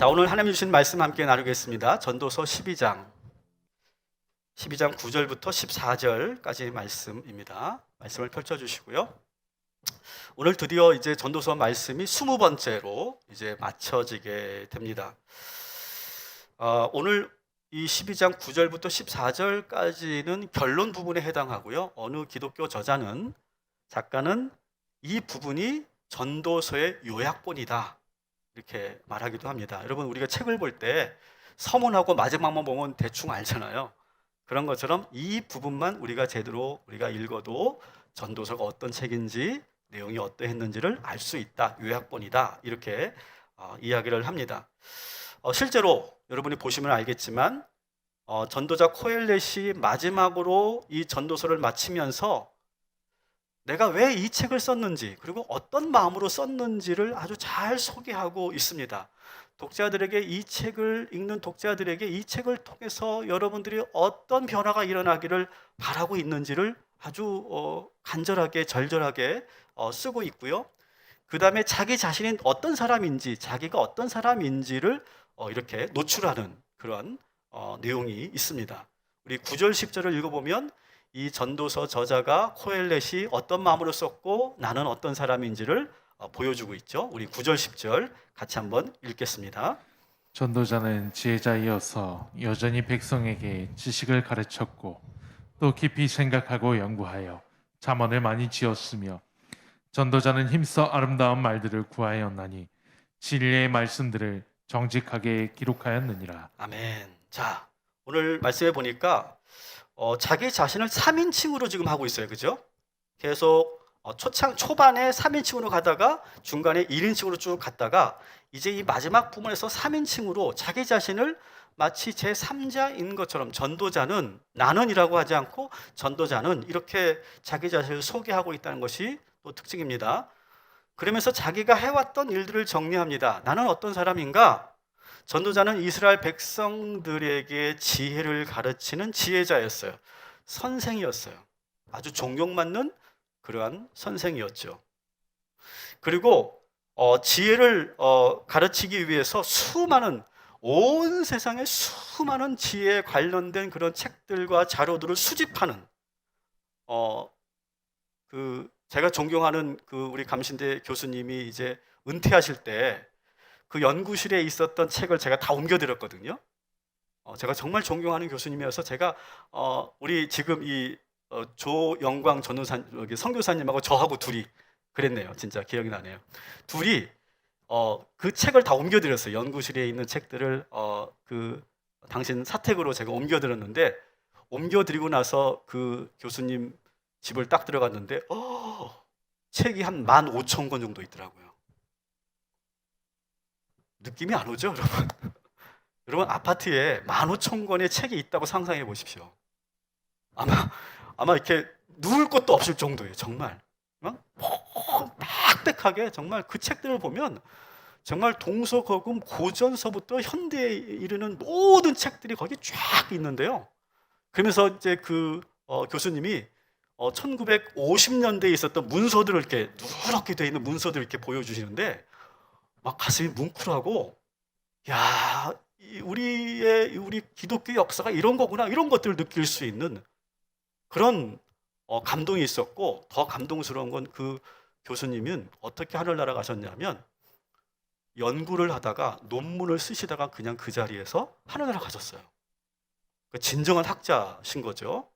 자, 오늘 하나님 주신 말씀 함께 나누겠습니다. 전도서 12장 9절부터 14절까지 말씀입니다. 말씀을 펼쳐주시고요. 오늘 드디어 이제 전도서 말씀이 20번째로 이제 마쳐지게 됩니다. 오늘 이 12장 9절부터 14절까지는 결론 부분에 해당하고요. 어느 기독교 작가는 이 부분이 전도서의 요약본이다, 이렇게 말하기도 합니다. 여러분, 우리가 책을 볼 때 서문하고 마지막만 보면 대충 알잖아요. 그런 것처럼 이 부분만 우리가 제대로 읽어도 전도서가 어떤 책인지, 내용이 어떠했는지를 알 수 있다, 요약본이다, 이렇게 이야기를 합니다. 실제로 여러분이 보시면 알겠지만 전도자 코엘렛이 마지막으로 이 전도서를 마치면서 내가 왜 이 책을 썼는지, 그리고 어떤 마음으로 썼는지를 아주 잘 소개하고 있습니다. 독자들에게, 이 책을 읽는 독자들에게 이 책을 통해서 여러분들이 어떤 변화가 일어나기를 바라고 있는지를 아주 간절하게, 절절하게 쓰고 있고요. 그 다음에 자기 자신이 어떤 사람인지, 자기가 어떤 사람인지를 이렇게 노출하는 그런 내용이 있습니다. 우리 9절, 10절을 읽어보면 이 전도서 저자가 코엘렛이 어떤 마음으로 썼고 나는 어떤 사람인지를 보여주고 있죠. 우리 9절, 10절 같이 한번 읽겠습니다. 전도자는 지혜자이어서 여전히 백성에게 지식을 가르쳤고 또 깊이 생각하고 연구하여 잠언을 많이 지었으며, 전도자는 힘써 아름다운 말들을 구하였나니 진리의 말씀들을 정직하게 기록하였느니라. 아멘. 자, 오늘 말씀해 보니까 자기 자신을 3인칭으로 지금 하고 있어요. 그죠? 계속 초반에 3인칭으로 가다가 중간에 1인칭으로 쭉 갔다가 이제 이 마지막 부분에서 3인칭으로 자기 자신을 마치 제3자인 것처럼, 전도자는 나는이라고 하지 않고 전도자는 이렇게 자기 자신을 소개하고 있다는 것이 또 특징입니다. 그러면서 자기가 해왔던 일들을 정리합니다. 나는 어떤 사람인가? 전도자는 이스라엘 백성들에게 지혜를 가르치는 지혜자였어요. 선생이었어요. 아주 존경받는 그러한 선생이었죠. 그리고 지혜를 가르치기 위해서 온 세상의 수많은 지혜에 관련된 그런 책들과 자료들을 수집하는, 제가 존경하는 우리 감신대 교수님이 이제 은퇴하실 때 그 연구실에 있었던 책을 제가 다 옮겨드렸거든요. 제가 정말 존경하는 교수님이어서 제가 우리 지금 이 조영광 전도사 선교사님하고 저하고 둘이 그랬네요. 진짜 기억이 나네요. 둘이 그 책을 다 옮겨드렸어요. 연구실에 있는 책들을 당신 사택으로 제가 옮겨드렸는데, 옮겨드리고 나서 그 교수님 집을 딱 들어갔는데 책이 한 15,000권 정도 있더라고요. 느낌이 안 오죠, 여러분? 여러분, 아파트에 15,000권의 책이 있다고 상상해 보십시오. 아마 이렇게 누울 것도 없을 정도예요. 정말 빽빽하게, 정말 그 책들을 보면 정말 동서고금 고전서부터 현대에 이르는 모든 책들이 거기 쫙 있는데요. 그러면서 이제 교수님이 1950년대에 있었던 문서들을 이렇게 누렇게 되어 있는 문서들을 이렇게 보여주시는데 막 가슴이 뭉클하고, 야, 우리 기독교 역사가 이런 거구나, 이런 것들을 느낄 수 있는 그런 감동이 있었고, 더 감동스러운 건 그 교수님은 어떻게 하늘나라 가셨냐면 연구를 하다가 논문을 쓰시다가 그냥 그 자리에서 하늘나라 가셨어요. 진정한 학자신 거죠.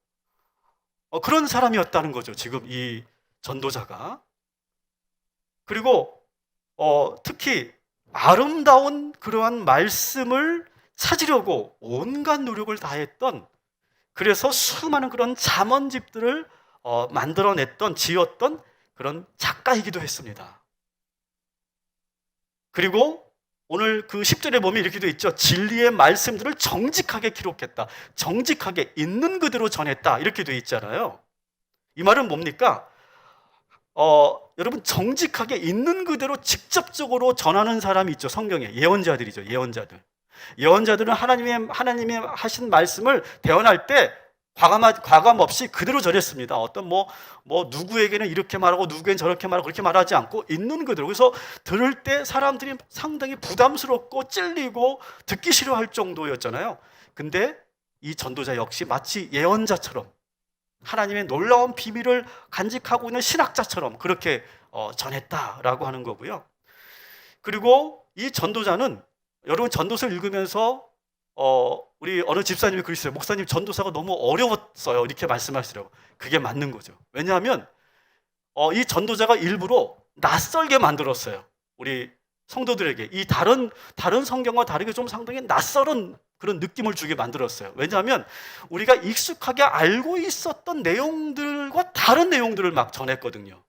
그런 사람이었다는 거죠, 지금 이 전도자가. 그리고 특히 아름다운 그러한 말씀을 찾으려고 온갖 노력을 다했던, 그래서 수많은 그런 잠언집들을 만들어냈던, 지었던 그런 작가이기도 했습니다. 그리고 오늘 그 10절에 보면 이렇게 되어 있죠. 진리의 말씀들을 정직하게 기록했다, 정직하게 있는 그대로 전했다, 이렇게 되어 있잖아요. 이 말은 뭡니까? 여러분, 정직하게 있는 그대로 직접적으로 전하는 사람이 있죠. 성경에 예언자들이죠. 예언자들은 하나님의 하신 말씀을 대언할 때 과감 없이 그대로 전했습니다. 어떤 누구에게는 이렇게 말하고 누구에게는 저렇게 말하고 그렇게 말하지 않고 있는 그대로. 그래서 들을 때 사람들이 상당히 부담스럽고 찔리고 듣기 싫어할 정도였잖아요. 근데 이 전도자 역시 마치 예언자처럼 하나님의 놀라운 비밀을 간직하고 있는 신학자처럼 그렇게 전했다라고 하는 거고요. 그리고 이 전도자는 여러분 전도서를 읽으면서 우리 어느 집사님이 그러셨어요. 목사님, 전도사가 너무 어려웠어요. 이렇게 말씀하시더라고요. 그게 맞는 거죠. 왜냐하면 이 전도자가 일부러 낯설게 만들었어요. 우리 성도들에게 이 다른 성경과 다르게 좀 상당히 낯설은 그런 느낌을 주게 만들었어요. 왜냐하면 우리가 익숙하게 알고 있었던 내용들과 다른 내용들을 막 전했거든요.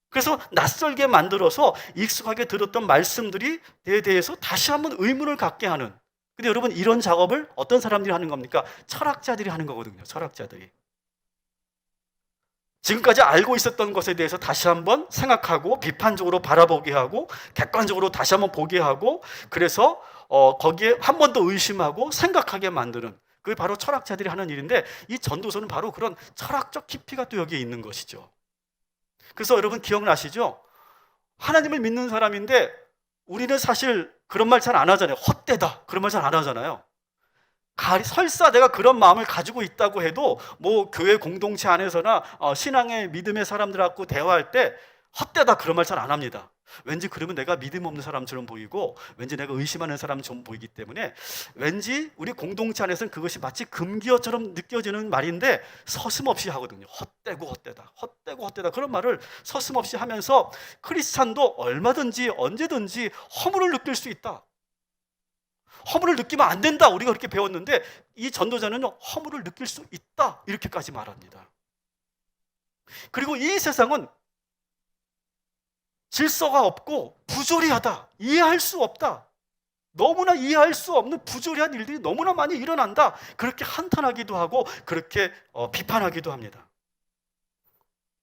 그래서 낯설게 만들어서 익숙하게 들었던 말씀들에 대해서 다시 한번 의문을 갖게 하는. 근데 여러분, 이런 작업을 어떤 사람들이 하는 겁니까? 철학자들이 하는 거거든요. 철학자들이. 지금까지 알고 있었던 것에 대해서 다시 한번 생각하고 비판적으로 바라보게 하고 객관적으로 다시 한번 보게 하고, 그래서 거기에 한 번 더 의심하고 생각하게 만드는, 그게 바로 철학자들이 하는 일인데, 이 전도서는 바로 그런 철학적 깊이가 또 여기에 있는 것이죠. 그래서 여러분 기억나시죠? 하나님을 믿는 사람인데 우리는 사실 그런 말 잘 안 하잖아요. 헛되다, 그런 말 잘 안 하잖아요. 설사 내가 그런 마음을 가지고 있다고 해도 교회 공동체 안에서나 신앙의 믿음의 사람들하고 대화할 때 헛되다, 그런 말 잘 안 합니다. 왠지 그러면 내가 믿음 없는 사람처럼 보이고 왠지 내가 의심하는 사람처럼 보이기 때문에 왠지 우리 공동체 안에서는 그것이 마치 금기어처럼 느껴지는 말인데 서슴없이 하거든요. 헛되고 헛되다, 헛되고 헛되다, 그런 말을 서슴없이 하면서 크리스찬도 얼마든지 언제든지 허물을 느낄 수 있다, 허물을 느끼면 안 된다, 우리가 그렇게 배웠는데 이 전도자는 허물을 느낄 수 있다, 이렇게까지 말합니다. 그리고 이 세상은 질서가 없고 부조리하다, 이해할 수 없다, 너무나 이해할 수 없는 부조리한 일들이 너무나 많이 일어난다, 그렇게 한탄하기도 하고 그렇게 비판하기도 합니다.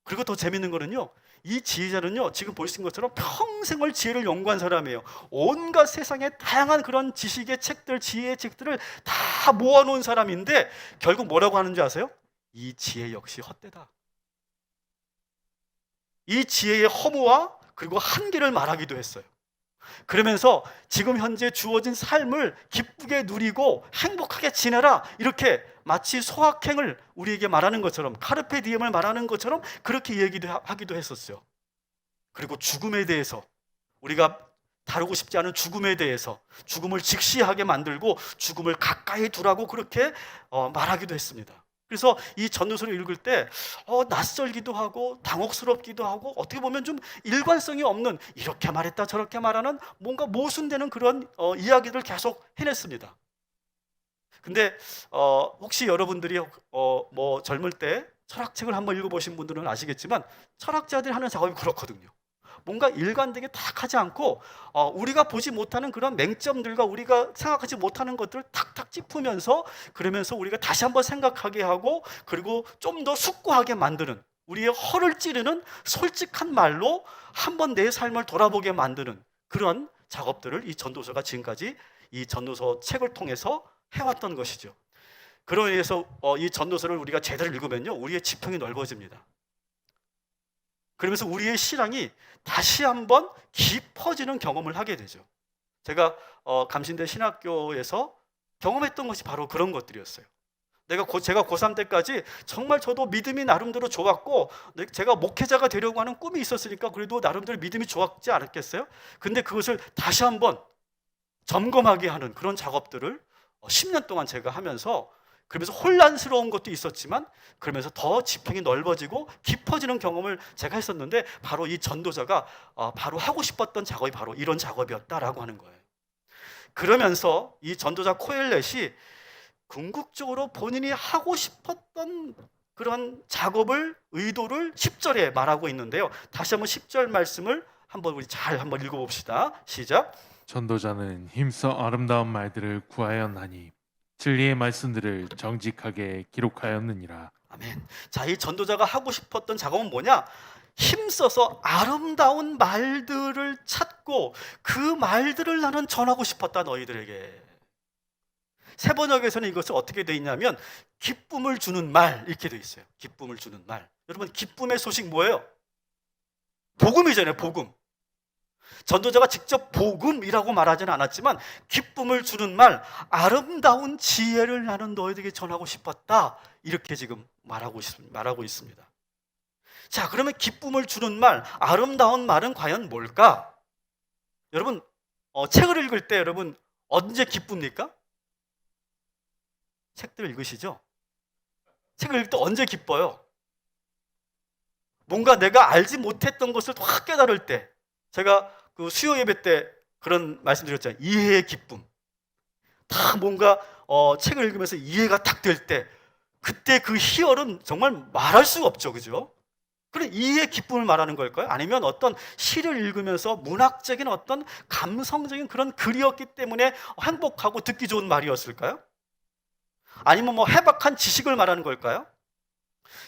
그리고 더 재밌는 거는요, 이 지혜자는요, 지금 보신 것처럼 평생을 지혜를 연구한 사람이에요. 온갖 세상의 다양한 그런 지식의 책들, 지혜의 책들을 다 모아놓은 사람인데 결국 뭐라고 하는지 아세요? 이 지혜 역시 헛되다. 이 지혜의 허무와 그리고 한계를 말하기도 했어요. 그러면서 지금 현재 주어진 삶을 기쁘게 누리고 행복하게 지내라, 이렇게 마치 소확행을 우리에게 말하는 것처럼, 카르페 디엠을 말하는 것처럼 그렇게 얘기도 하기도 했었어요. 그리고 죽음에 대해서, 우리가 다루고 싶지 않은 죽음에 대해서, 죽음을 직시하게 만들고 죽음을 가까이 두라고 그렇게 말하기도 했습니다. 그래서 이 전도서를 읽을 때 낯설기도 하고 당혹스럽기도 하고 어떻게 보면 좀 일관성이 없는, 이렇게 말했다 저렇게 말하는 뭔가 모순되는 그런 이야기를 계속 해냈습니다. 근데 혹시 여러분들이 젊을 때 철학책을 한번 읽어보신 분들은 아시겠지만 철학자들이 하는 작업이 그렇거든요. 뭔가 일관되게 딱 하지 않고 우리가 보지 못하는 그런 맹점들과 우리가 생각하지 못하는 것들을 탁탁 짚으면서, 그러면서 우리가 다시 한번 생각하게 하고 그리고 좀 더 숙고하게 만드는, 우리의 허를 찌르는 솔직한 말로 한번 내 삶을 돌아보게 만드는 그런 작업들을 이 전도서가 지금까지 이 전도서 책을 통해서 해왔던 것이죠. 그로 인해서 이 전도서를 우리가 제대로 읽으면요, 우리의 지평이 넓어집니다. 그러면서 우리의 신앙이 다시 한번 깊어지는 경험을 하게 되죠. 제가 감신대 신학교에서 경험했던 것이 바로 그런 것들이었어요. 제가 고3 때까지 정말 저도 믿음이 나름대로 좋았고, 제가 목회자가 되려고 하는 꿈이 있었으니까 그래도 나름대로 믿음이 좋았지 않았겠어요? 근데 그것을 다시 한번 점검하게 하는 그런 작업들을 10년 동안 제가 하면서, 그러면서 혼란스러운 것도 있었지만 그러면서 더 지평이 넓어지고 깊어지는 경험을 제가 했었는데, 바로 이 전도자가 바로 하고 싶었던 작업이 바로 이런 작업이었다라고 하는 거예요. 그러면서 이 전도자 코엘렛이 궁극적으로 본인이 하고 싶었던 그런 작업을, 의도를 10절에 말하고 있는데요. 다시 한번 10절 말씀을 우리 잘 한번 읽어봅시다. 시작. 전도자는 힘써 아름다운 말들을 구하였나니 진리의 말씀들을 정직하게 기록하였느니라. 아멘. 자, 이 전도자가 하고 싶었던 작업은 뭐냐? 힘써서 아름다운 말들을 찾고 그 말들을 나는 전하고 싶었다, 너희들에게. 새 번역에서는 이것을 어떻게 돼 있냐면 기쁨을 주는 말 이렇게 돼 있어요. 기쁨을 주는 말. 여러분 기쁨의 소식 뭐예요? 복음이잖아요. 복음. 전도자가 직접 복음이라고 말하지는 않았지만 기쁨을 주는 말, 아름다운 지혜를 나는 너희에게 전하고 싶었다. 이렇게 지금 말하고 있습니다. 자, 그러면 기쁨을 주는 말, 아름다운 말은 과연 뭘까? 여러분 책을 읽을 때 여러분 언제 기쁩니까? 책들 읽으시죠? 책을 읽을 때 언제 기뻐요? 뭔가 내가 알지 못했던 것을 확 깨달을 때, 제가 그 수요 예배 때 그런 말씀드렸잖아요. 이해의 기쁨. 다 뭔가 책을 읽으면서 이해가 딱 될 때, 그때 그 희열은 정말 말할 수가 없죠, 그죠? 그래, 이해의 기쁨을 말하는 걸까요? 아니면 어떤 시를 읽으면서 문학적인 어떤 감성적인 그런 글이었기 때문에 행복하고 듣기 좋은 말이었을까요? 아니면 뭐 해박한 지식을 말하는 걸까요?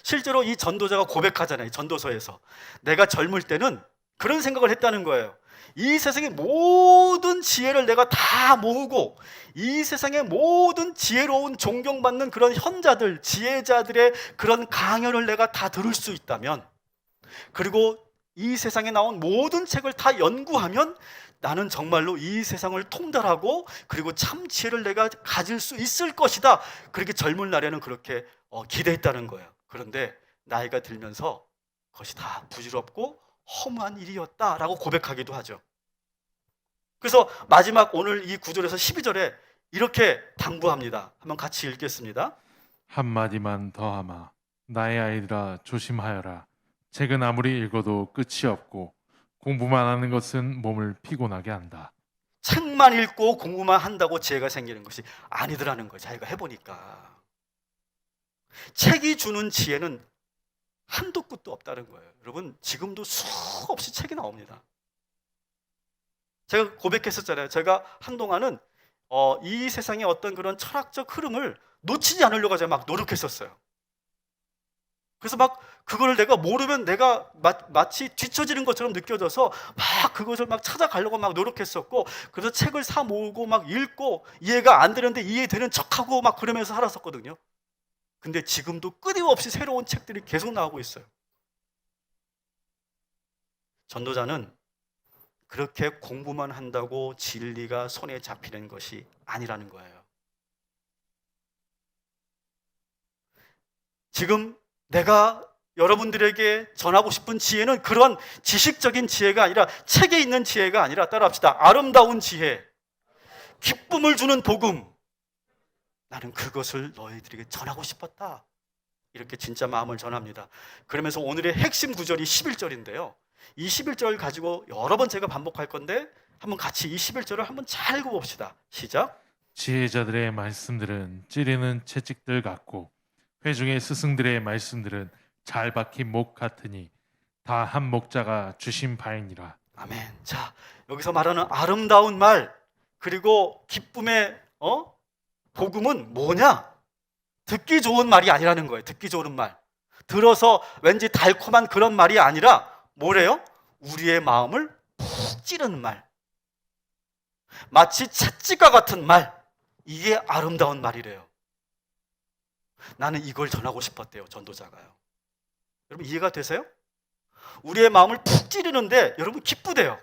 실제로 이 전도자가 고백하잖아요. 전도서에서 내가 젊을 때는 그런 생각을 했다는 거예요. 이 세상의 모든 지혜를 내가 다 모으고 이 세상의 모든 지혜로운 존경받는 그런 현자들, 지혜자들의 그런 강연을 내가 다 들을 수 있다면, 그리고 이 세상에 나온 모든 책을 다 연구하면 나는 정말로 이 세상을 통달하고 그리고 참 지혜를 내가 가질 수 있을 것이다. 그렇게 젊은 날에는 그렇게 기대했다는 거예요. 그런데 나이가 들면서 그것이 다 부질없고 허무한 일이었다라고 고백하기도 하죠. 그래서 마지막 오늘 이 9절에서 12절에 이렇게 당부합니다. 한번 같이 읽겠습니다. 한마디만 더하마. 나의 아이들아 조심하여라. 책은 아무리 읽어도 끝이 없고 공부만 하는 것은 몸을 피곤하게 한다. 책만 읽고 공부만 한다고 지혜가 생기는 것이 아니더라는 거예요. 자기가 해보니까. 책이 주는 지혜는 한도 끝도 없다는 거예요. 여러분 지금도 수없이 책이 나옵니다. 제가 고백했었잖아요. 제가 한동안은 이 세상의 어떤 그런 철학적 흐름을 놓치지 않으려고 제가 막 노력했었어요. 그래서 막 그걸 내가 모르면 내가 마치 뒤처지는 것처럼 느껴져서 막 그것을 막 찾아가려고 막 노력했었고, 그래서 책을 사 모으고 막 읽고 이해가 안 되는데 이해되는 척하고 막 그러면서 살았었거든요. 근데 지금도 끊임없이 새로운 책들이 계속 나오고 있어요. 전도자는 그렇게 공부만 한다고 진리가 손에 잡히는 것이 아니라는 거예요. 지금 내가 여러분들에게 전하고 싶은 지혜는 그런 지식적인 지혜가 아니라 책에 있는 지혜가 아니라, 따라합시다, 아름다운 지혜, 기쁨을 주는 복음, 나는 그것을 너희들에게 전하고 싶었다. 이렇게 진짜 마음을 전합니다. 그러면서 오늘의 핵심 구절이 11절인데요. 이 11절 가지고 여러 번 제가 반복할 건데 한번 같이 이 11절을 한번 잘 읽어봅시다. 시작. 지혜자들의 말씀들은 찌르는 채찍들 같고 회중의 스승들의 말씀들은 잘 박힌 목 같으니 다 한 목자가 주신 바이니라. 아멘. 자, 여기서 말하는 아름다운 말 그리고 기쁨의 복음은 뭐냐? 듣기 좋은 말이 아니라는 거예요. 듣기 좋은 말, 들어서 왠지 달콤한 그런 말이 아니라 뭐래요? 우리의 마음을 푹 찌르는 말, 마치 채찍과 같은 말, 이게 아름다운 말이래요. 나는 이걸 전하고 싶었대요. 전도자가요. 여러분 이해가 되세요? 우리의 마음을 푹 찌르는데 여러분 기쁘대요.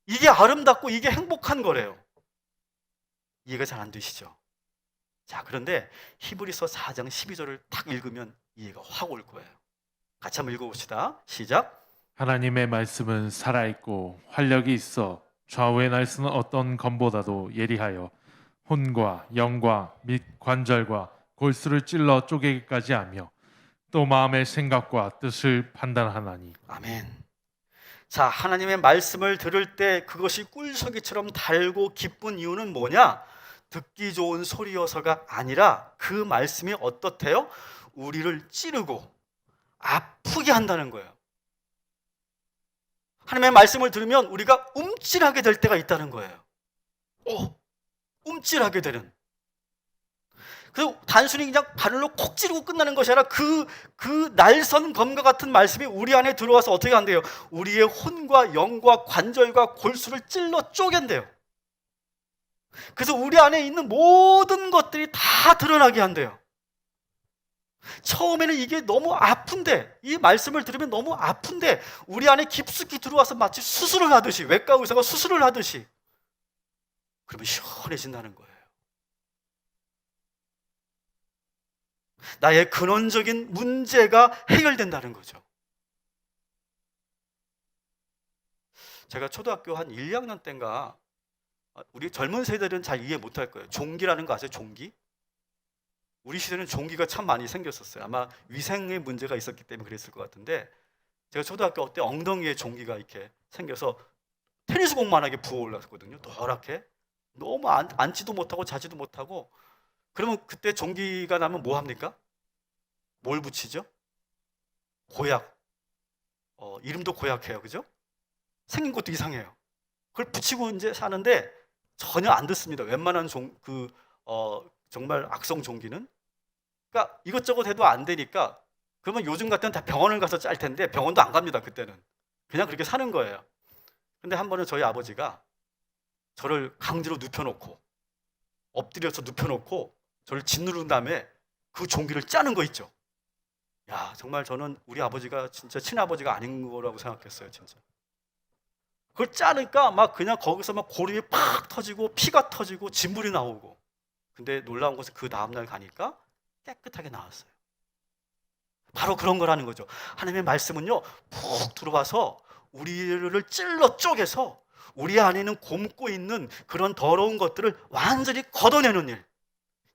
이게 아름답고 이게 행복한 거래요. 이해가 잘 안 되시죠? 자, 그런데 히브리서 4장 12절을 딱 읽으면 이해가 확 올 거예요. 같이 한번 읽어봅시다. 시작. 하나님의 말씀은 살아있고 활력이 있어 좌우에 날쓰는 어떤 검보다도 예리하여 혼과 영과 및 관절과 골수를 찔러 쪼개기까지 하며 또 마음의 생각과 뜻을 판단하나니. 아멘. 자, 하나님의 말씀을 들을 때 그것이 꿀서기처럼 달고 기쁜 이유는 뭐냐? 듣기 좋은 소리여서가 아니라 그 말씀이 어떻대요? 우리를 찌르고 아프게 한다는 거예요. 하나님의 말씀을 들으면 우리가 움찔하게 될 때가 있다는 거예요. 움찔하게 되는. 그리고 단순히 그냥 바늘로 콕 찌르고 끝나는 것이 아니라 그 날선 검과 같은 말씀이 우리 안에 들어와서 어떻게 한대요? 우리의 혼과 영과 관절과 골수를 찔러 쪼갠대요. 그래서 우리 안에 있는 모든 것들이 다 드러나게 한대요. 처음에는 이게 너무 아픈데, 이 말씀을 들으면 너무 아픈데 우리 안에 깊숙이 들어와서 마치 수술을 하듯이, 외과 의사가 수술을 하듯이, 그러면 시원해진다는 거예요. 나의 근원적인 문제가 해결된다는 거죠. 제가 초등학교 한 1, 2학년 때인가, 우리 젊은 세대들은 잘 이해 못할 거예요. 종기라는 거 아세요? 종기? 우리 시대는 종기가 참 많이 생겼었어요. 아마 위생의 문제가 있었기 때문에 그랬을 것 같은데, 제가 초등학교 때 엉덩이에 종기가 이렇게 생겨서 테니스 공만하게 부어올랐거든요. 노랗게. 너무 앉지도 못하고 자지도 못하고. 그러면 그때 종기가 나면 뭐 합니까? 뭘 붙이죠? 고약. 이름도 고약해요. 그죠? 생긴 것도 이상해요. 그걸 붙이고 이제 사는데 전혀 안 듣습니다. 웬만한 정말 악성 종기는. 그러니까 이것저것 해도 안 되니까, 그러면 요즘 같으면 다 병원을 가서 짤 텐데 병원도 안 갑니다. 그때는 그냥 그렇게 사는 거예요. 근데 한 번은 저희 아버지가 저를 강제로 눕혀놓고, 엎드려서 눕혀놓고 저를 짓누른 다음에 그 종기를 짜는 거 있죠. 야, 정말 저는 우리 아버지가 진짜 친아버지가 아닌 거라고 생각했어요. 진짜 그걸 짜니까 막 그냥 거기서 막 고름이 팍 터지고 피가 터지고 진물이 나오고. 근데 놀라운 것은 그 다음날 가니까 깨끗하게 나왔어요. 바로 그런 거라는 거죠. 하나님의 말씀은요, 푹 들어와서 우리를 찔러 쪼개서 우리 안에는 곪고 있는 그런 더러운 것들을 완전히 걷어내는 일.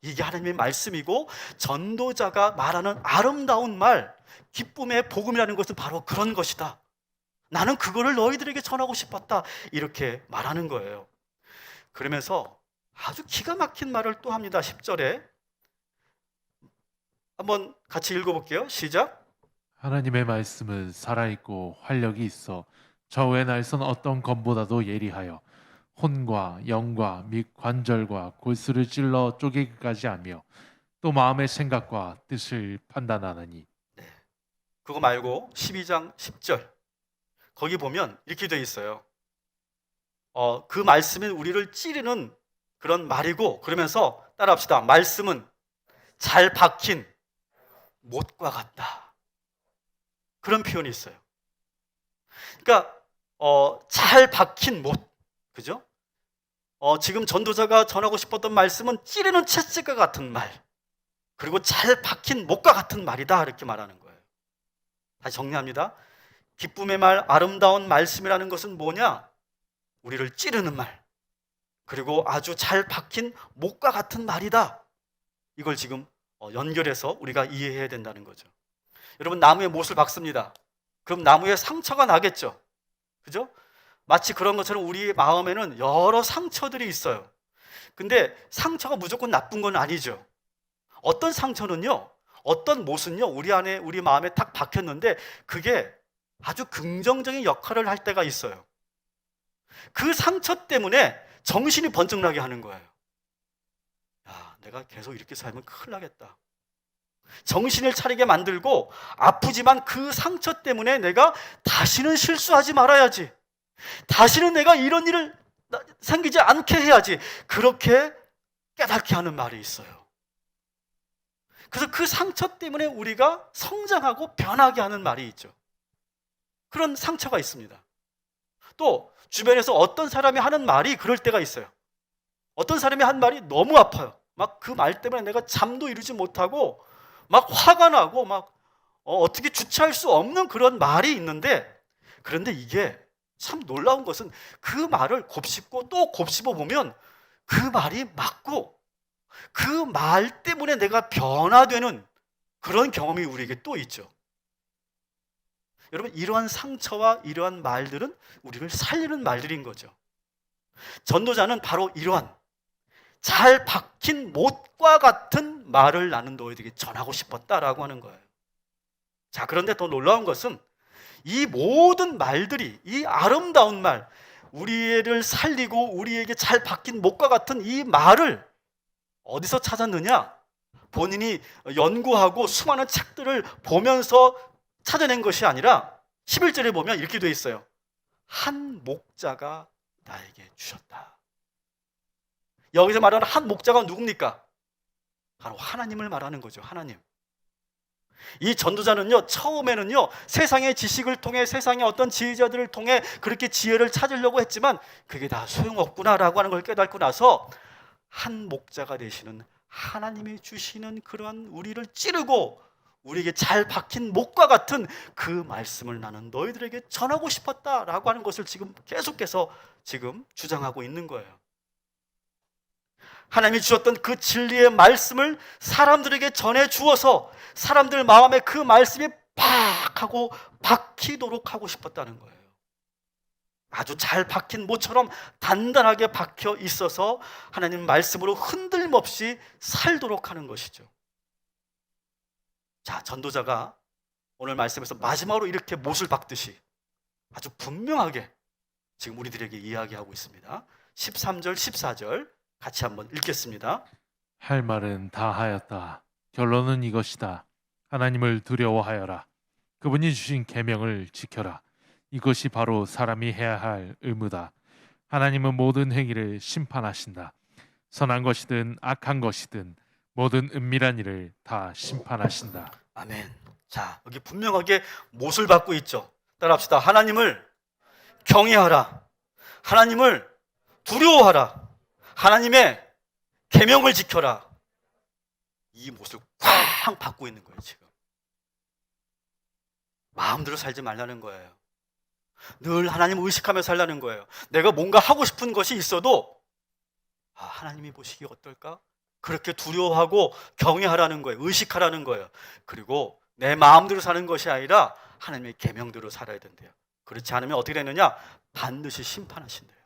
이게 하나님의 말씀이고, 전도자가 말하는 아름다운 말, 기쁨의 복음이라는 것은 바로 그런 것이다. 나는 그거를 너희들에게 전하고 싶었다. 이렇게 말하는 거예요. 그러면서 아주 기가 막힌 말을 또 합니다. 10절에 한번 같이 읽어볼게요. 시작. 하나님의 말씀은 살아있고 활력이 있어 저의 날선 어떤 검보다도 예리하여 혼과 영과 및 관절과 골수를 찔러 쪼개기까지 하며 또 마음의 생각과 뜻을 판단하느니. 그거 말고 12장 10절 거기 보면 이렇게 되어 있어요. 그 말씀이 우리를 찌르는 그런 말이고, 그러면서 따라합시다. 말씀은 잘 박힌 못과 같다. 그런 표현이 있어요. 그러니까 잘 박힌 못, 그죠? 지금 전도자가 전하고 싶었던 말씀은 찌르는 채찍과 같은 말, 그리고 잘 박힌 못과 같은 말이다. 이렇게 말하는 거예요. 다시 정리합니다. 기쁨의 말, 아름다운 말씀이라는 것은 뭐냐? 우리를 찌르는 말, 그리고 아주 잘 박힌 못과 같은 말이다. 이걸 지금 연결해서 우리가 이해해야 된다는 거죠. 여러분, 나무에 못을 박습니다. 그럼 나무에 상처가 나겠죠. 그죠? 마치 그런 것처럼 우리 마음에는 여러 상처들이 있어요. 근데 상처가 무조건 나쁜 건 아니죠. 어떤 상처는요, 어떤 못은요, 우리 안에, 우리 마음에 딱 박혔는데 그게 아주 긍정적인 역할을 할 때가 있어요. 그 상처 때문에 정신이 번쩍 나게 하는 거예요. 야, 내가 계속 이렇게 살면 큰일 나겠다. 정신을 차리게 만들고, 아프지만 그 상처 때문에 내가 다시는 실수하지 말아야지, 다시는 내가 이런 일을 생기지 않게 해야지, 그렇게 깨닫게 하는 말이 있어요. 그래서 그 상처 때문에 우리가 성장하고 변하게 하는 말이 있죠. 그런 상처가 있습니다. 또 주변에서 어떤 사람이 하는 말이 그럴 때가 있어요. 어떤 사람이 한 말이 너무 아파요. 막 그 말 때문에 내가 잠도 이루지 못하고 막 화가 나고 막 어떻게 주체할 수 없는 그런 말이 있는데, 그런데 이게 참 놀라운 것은 그 말을 곱씹고 또 곱씹어 보면 그 말이 맞고, 그 말 때문에 내가 변화되는 그런 경험이 우리에게 또 있죠. 여러분, 이러한 상처와 이러한 말들은 우리를 살리는 말들인 거죠. 전도자는 바로 이러한 잘 박힌 못과 같은 말을 나는 너희들에게 전하고 싶었다라고 하는 거예요. 자, 그런데 더 놀라운 것은 이 모든 말들이, 이 아름다운 말, 우리를 살리고 우리에게 잘 박힌 못과 같은 이 말을 어디서 찾았느냐? 본인이 연구하고 수많은 책들을 보면서 찾아낸 것이 아니라 11절에 보면 이렇게 되어 있어요. 한 목자가 나에게 주셨다. 여기서 말하는 한 목자가 누굽니까? 바로 하나님을 말하는 거죠. 하나님. 이 전도자는요, 처음에는요, 세상의 지식을 통해, 세상의 어떤 지혜자들을 통해 그렇게 지혜를 찾으려고 했지만 그게 다 소용없구나라고 하는 걸 깨닫고 나서 한 목자가 되시는 하나님이 주시는 그러한 우리를 찌르고 우리에게 잘 박힌 목과 같은 그 말씀을 나는 너희들에게 전하고 싶었다라고 하는 것을 지금 계속해서 지금 주장하고 있는 거예요. 하나님이 주셨던 그 진리의 말씀을 사람들에게 전해 주어서 사람들 마음에 그 말씀이 팍 하고 박히도록 하고 싶었다는 거예요. 아주 잘 박힌 모처럼 단단하게 박혀 있어서 하나님 말씀으로 흔들림 없이 살도록 하는 것이죠. 자, 전도자가 오늘 말씀에서 마지막으로 이렇게 못을 박듯이 아주 분명하게 지금 우리들에게 이야기하고 있습니다. 13절, 14절 같이 한번 읽겠습니다. 할 말은 다 하였다. 결론은 이것이다. 하나님을 두려워하여라. 그분이 주신 계명을 지켜라. 이것이 바로 사람이 해야 할 의무다. 하나님은 모든 행위를 심판하신다. 선한 것이든 악한 것이든 모든 은밀한 일을 다 심판하신다. 아멘. 자, 여기 분명하게 못을 받고 있죠. 따라합시다. 하나님을 경외하라. 하나님을 두려워하라. 하나님의 계명을 지켜라. 이 못을 쾅 받고 있는 거예요. 지금 마음대로 살지 말라는 거예요. 늘 하나님을 의식하며 살라는 거예요. 내가 뭔가 하고 싶은 것이 있어도 하나님이 보시기에 어떨까? 그렇게 두려워하고 경외하라는 거예요. 의식하라는 거예요. 그리고 내 마음대로 사는 것이 아니라 하나님의 계명대로 살아야 된대요. 그렇지 않으면 어떻게 되느냐? 반드시 심판하신대요.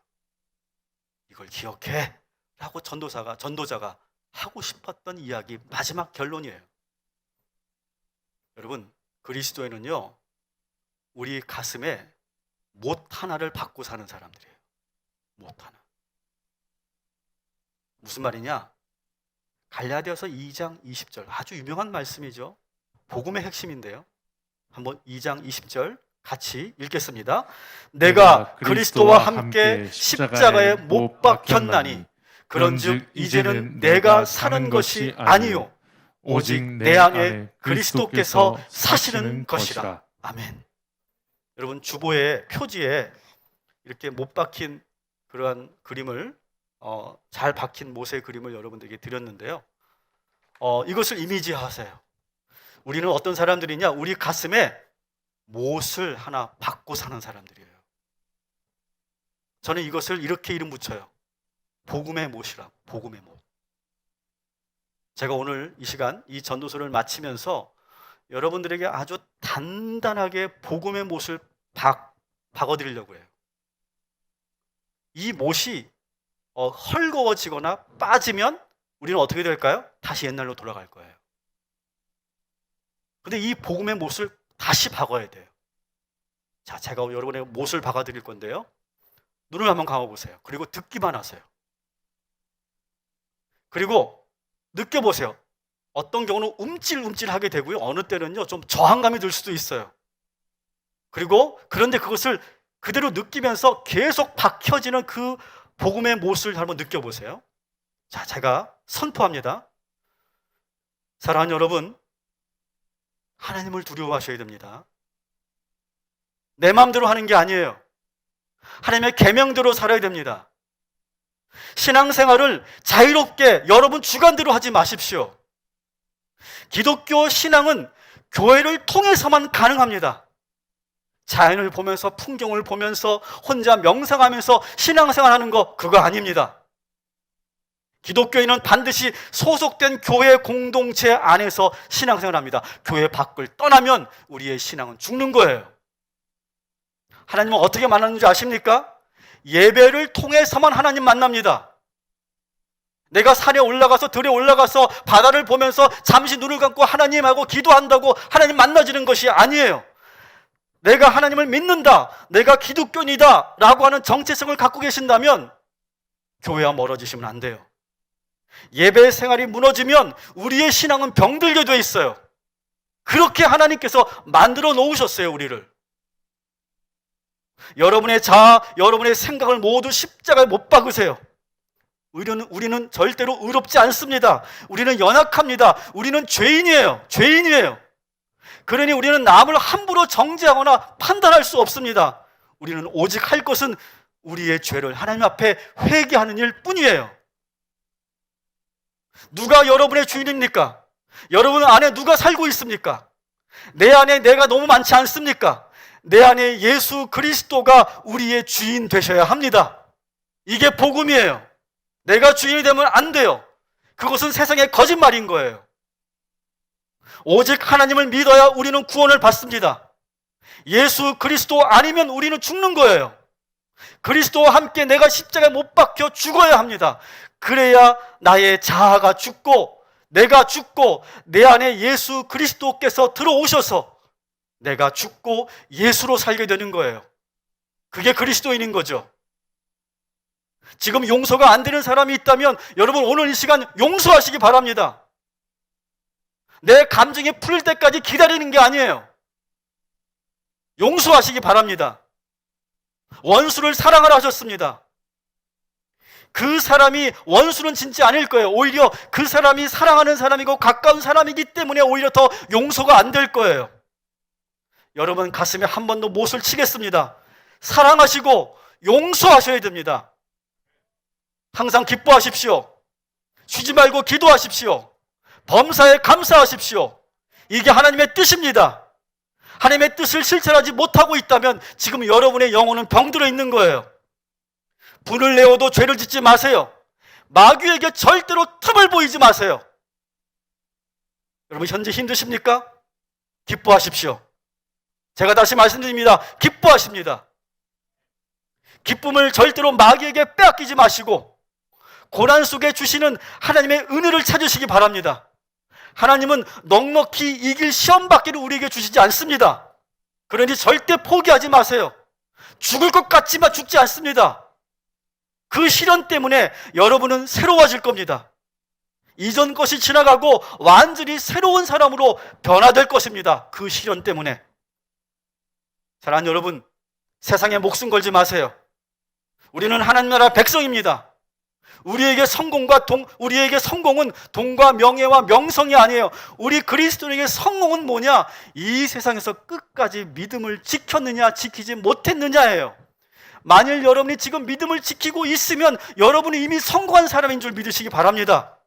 이걸 기억해 라고 전도자가 하고 싶었던 이야기 마지막 결론이에요. 여러분, 그리스도인은요, 우리 가슴에 못 하나를 받고 사는 사람들이에요. 못 하나. 무슨 말이냐? 갈라디아서 2장 20절 아주 유명한 말씀이죠. 복음의 핵심인데요. 한번 2장 20절 같이 읽겠습니다. 내가 그리스도와 함께 십자가에 못 박혔나니 그런즉 이제는 내가 사는 것이 아니요 오직 내 안에 그리스도께서 사시는 것이라. 아멘. 여러분, 주보의 표지에 이렇게 못 박힌 그러한 그림을 잘 박힌 못의 그림을 여러분들에게 드렸는데요. 이것을 이미지하세요. 우리는 어떤 사람들이냐? 우리 가슴에 못을 하나 박고 사는 사람들이에요. 저는 이것을 이렇게 이름 붙여요. 복음의 못이라. 복음의 못. 제가 오늘 이 시간 이 전도서를 마치면서 여러분들에게 아주 단단하게 복음의 못을 박아드리려고 해요. 이 못이 헐거워지거나 빠지면 우리는 어떻게 될까요? 다시 옛날로 돌아갈 거예요. 근데 이 복음의 못을 다시 박아야 돼요. 자, 제가 여러분의 못을 박아드릴 건데요. 눈을 한번 감아보세요. 그리고 듣기만 하세요. 그리고 느껴보세요. 어떤 경우는 움찔움찔하게 되고요. 어느 때는요, 좀 저항감이 들 수도 있어요. 그리고 그런데 그것을 그대로 느끼면서 계속 박혀지는 그 복음의 못을 한번 느껴보세요. 자, 제가 선포합니다. 사랑하는 여러분, 하나님을 두려워하셔야 됩니다. 내 마음대로 하는 게 아니에요. 하나님의 계명대로 살아야 됩니다. 신앙생활을 자유롭게 여러분 주관대로 하지 마십시오. 기독교 신앙은 교회를 통해서만 가능합니다. 자연을 보면서 풍경을 보면서 혼자 명상하면서 신앙생활하는 거 그거 아닙니다. 기독교인은 반드시 소속된 교회 공동체 안에서 신앙생활합니다. 교회 밖을 떠나면 우리의 신앙은 죽는 거예요. 하나님은 어떻게 만나는지 아십니까? 예배를 통해서만 하나님 만납니다. 내가 산에 올라가서 들에 올라가서 바다를 보면서 잠시 눈을 감고 하나님하고 기도한다고 하나님 만나지는 것이 아니에요. 내가 하나님을 믿는다, 내가 기독교인이다 라고 하는 정체성을 갖고 계신다면 교회와 멀어지시면 안 돼요. 예배 생활이 무너지면 우리의 신앙은 병들게 돼 있어요. 그렇게 하나님께서 만들어 놓으셨어요, 우리를. 여러분의 자아, 여러분의 생각을 모두 십자가에 못 박으세요. 우리는 절대로 의롭지 않습니다. 우리는 연약합니다. 우리는 죄인이에요. 죄인이에요. 그러니 우리는 남을 함부로 정죄하거나 판단할 수 없습니다. 우리는 오직 할 것은 우리의 죄를 하나님 앞에 회개하는 일 뿐이에요. 누가 여러분의 주인입니까? 여러분 안에 누가 살고 있습니까? 내 안에 내가 너무 많지 않습니까? 내 안에 예수 그리스도가 우리의 주인 되셔야 합니다. 이게 복음이에요. 내가 주인이 되면 안 돼요. 그것은 세상의 거짓말인 거예요. 오직 하나님을 믿어야 우리는 구원을 받습니다. 예수 그리스도 아니면 우리는 죽는 거예요. 그리스도와 함께 내가 십자가에 못 박혀 죽어야 합니다. 그래야 나의 자아가 죽고 내가 죽고 내 안에 예수 그리스도께서 들어오셔서 내가 죽고 예수로 살게 되는 거예요. 그게 그리스도인인 거죠. 지금 용서가 안 되는 사람이 있다면 여러분 오늘 이 시간 용서하시기 바랍니다. 내 감정이 풀릴 때까지 기다리는 게 아니에요. 용서하시기 바랍니다. 원수를 사랑하라 하셨습니다. 그 사람이 원수는 진지 않을 거예요. 오히려 그 사람이 사랑하는 사람이고 가까운 사람이기 때문에 오히려 더 용서가 안 될 거예요. 여러분 가슴에 한 번 더 못을 치겠습니다. 사랑하시고 용서하셔야 됩니다. 항상 기뻐하십시오. 쉬지 말고 기도하십시오. 범사에 감사하십시오. 이게 하나님의 뜻입니다. 하나님의 뜻을 실천하지 못하고 있다면 지금 여러분의 영혼은 병들어 있는 거예요. 분을 내어도 죄를 짓지 마세요. 마귀에게 절대로 틈을 보이지 마세요. 여러분 현재 힘드십니까? 기뻐하십시오. 제가 다시 말씀드립니다. 기뻐하십니다. 기쁨을 절대로 마귀에게 빼앗기지 마시고 고난 속에 주시는 하나님의 은혜를 찾으시기 바랍니다. 하나님은 넉넉히 이길 시험밖에 우리에게 주시지 않습니다. 그러니 절대 포기하지 마세요. 죽을 것 같지만 죽지 않습니다. 그 시련 때문에 여러분은 새로워질 겁니다. 이전 것이 지나가고 완전히 새로운 사람으로 변화될 것입니다. 그 시련 때문에. 사랑하는 여러분, 세상에 목숨 걸지 마세요. 우리는 하나님 나라 백성입니다. 우리에게 성공은 돈과 명예와 명성이 아니에요. 우리 그리스도인에게 성공은 뭐냐? 이 세상에서 끝까지 믿음을 지켰느냐 지키지 못했느냐예요. 만일 여러분이 지금 믿음을 지키고 있으면 여러분이 이미 성공한 사람인 줄 믿으시기 바랍니다.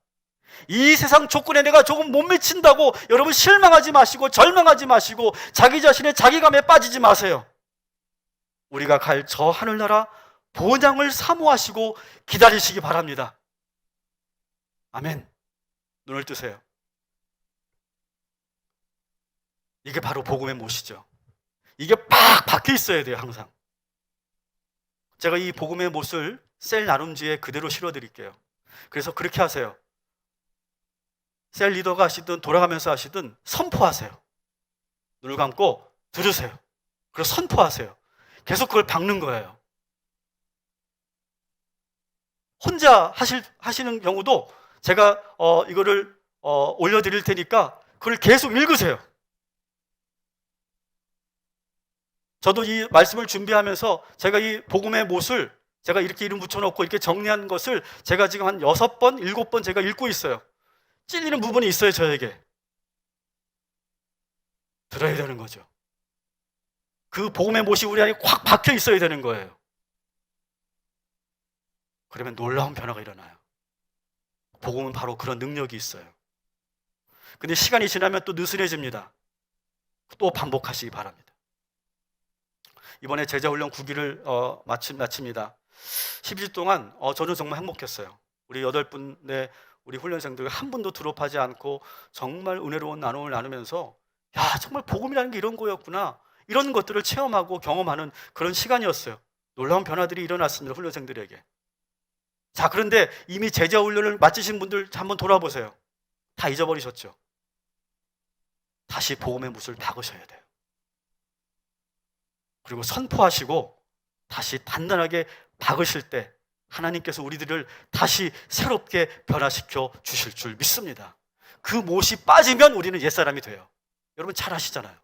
이 세상 조건에 내가 조금 못 미친다고 여러분 실망하지 마시고 절망하지 마시고 자기 자신의 자기감에 빠지지 마세요. 우리가 갈 저 하늘나라 본향을 사모하시고 기다리시기 바랍니다. 아멘. 눈을 뜨세요. 이게 바로 복음의 못이죠. 이게 팍 박혀 있어야 돼요, 항상. 제가 이 복음의 못을 셀 나눔지에 그대로 실어드릴게요. 그래서 그렇게 하세요. 셀 리더가 하시든 돌아가면서 하시든 선포하세요. 눈을 감고 들으세요. 그리고 선포하세요. 계속 그걸 박는 거예요. 혼자 하시는 경우도 제가 이거를 올려드릴 테니까 그걸 계속 읽으세요. 저도 이 말씀을 준비하면서 제가 이 복음의 못을 제가 이렇게 이름 붙여놓고 이렇게 정리한 것을 제가 지금 한 6번, 7번 제가 읽고 있어요. 찔리는 부분이 있어요, 저에게. 들어야 되는 거죠. 그 복음의 못이 우리 안에 확 박혀 있어야 되는 거예요. 그러면 놀라운 변화가 일어나요. 복음은 바로 그런 능력이 있어요. 근데 시간이 지나면 또 느슨해집니다. 또 반복하시기 바랍니다. 이번에 제자훈련 9기를 마칩니다. 12주 동안 저는 정말 행복했어요. 우리 8분의 우리 훈련생들 한 분도 드롭하지 않고 정말 은혜로운 나눔을 나누면서 야, 정말 복음이라는 게 이런 거였구나, 이런 것들을 체험하고 경험하는 그런 시간이었어요. 놀라운 변화들이 일어났습니다, 훈련생들에게. 자, 그런데 이미 제자훈련을 마치신 분들 한번 돌아보세요. 다 잊어버리셨죠? 다시 복음의 못을 박으셔야 돼요. 그리고 선포하시고 다시 단단하게 박으실 때 하나님께서 우리들을 다시 새롭게 변화시켜 주실 줄 믿습니다. 그 못이 빠지면 우리는 옛사람이 돼요. 여러분 잘 아시잖아요.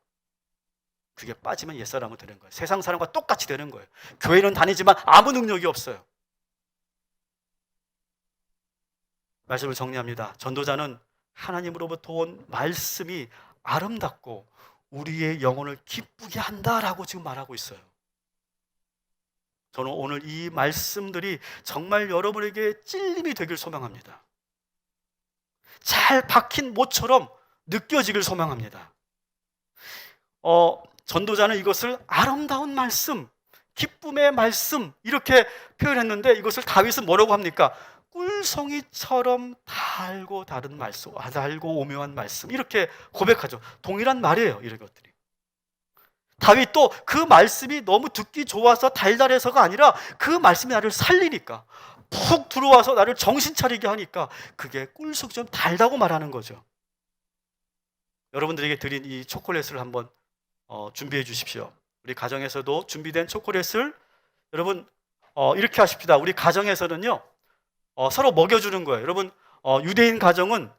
그게 빠지면 옛사람은 되는 거예요. 세상 사람과 똑같이 되는 거예요. 교회는 다니지만 아무 능력이 없어요. 말씀을 정리합니다. 전도자는 하나님으로부터 온 말씀이 아름답고 우리의 영혼을 기쁘게 한다라고 지금 말하고 있어요. 저는 오늘 이 말씀들이 정말 여러분에게 찔림이 되길 소망합니다. 잘 박힌 못처럼 느껴지길 소망합니다. 전도자는 이것을 아름다운 말씀, 기쁨의 말씀 이렇게 표현했는데 이것을 다윗은 뭐라고 합니까? 꿀송이처럼 달고 다른 말씀, 달고 오묘한 말씀 이렇게 고백하죠. 동일한 말이에요, 이런 것들이. 다윗도 그 말씀이 너무 듣기 좋아서 달달해서가 아니라 그 말씀이 나를 살리니까 푹 들어와서 나를 정신 차리게 하니까 그게 꿀송이처럼 달다고 말하는 거죠. 여러분들에게 드린 이 초콜릿을 한번 준비해 주십시오. 우리 가정에서도 준비된 초콜릿을 여러분 이렇게 하십시다. 우리 가정에서는요 서로 먹여주는 거예요. 여러분 유대인 가정은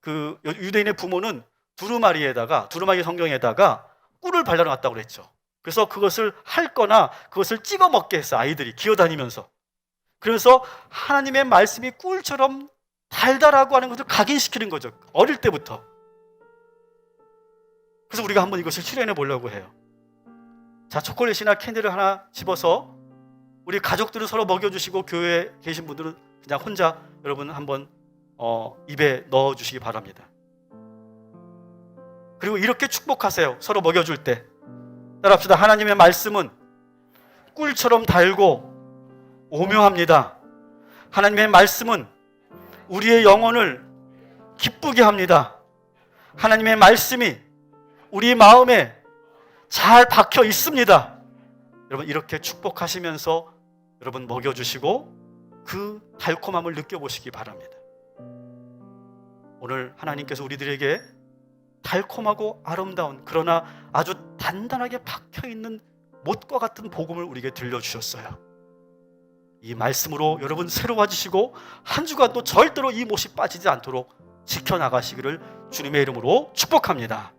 그 유대인의 부모는 두루마리 성경에다가 꿀을 발라놨다고 그랬죠. 그래서 그것을 핥거나 그것을 찍어 먹게 했어, 아이들이 기어다니면서. 그래서 하나님의 말씀이 꿀처럼 달달하고 하는 것을 각인시키는 거죠, 어릴 때부터. 그래서 우리가 한번 이것을 실현해 보려고 해요. 자, 초콜릿이나 캔디를 하나 집어서 우리 가족들은 서로 먹여주시고 교회에 계신 분들은 그냥 혼자 여러분 한번 입에 넣어주시기 바랍니다. 그리고 이렇게 축복하세요. 서로 먹여줄 때 따라합시다. 하나님의 말씀은 꿀처럼 달고 오묘합니다. 하나님의 말씀은 우리의 영혼을 기쁘게 합니다. 하나님의 말씀이 우리 마음에 잘 박혀 있습니다. 여러분 이렇게 축복하시면서 여러분 먹여주시고 그 달콤함을 느껴보시기 바랍니다. 오늘 하나님께서 우리들에게 달콤하고 아름다운 그러나 아주 단단하게 박혀있는 못과 같은 복음을 우리에게 들려주셨어요. 이 말씀으로 여러분 새로워지시고 한 주간도 절대로 이 못이 빠지지 않도록 지켜나가시기를 주님의 이름으로 축복합니다.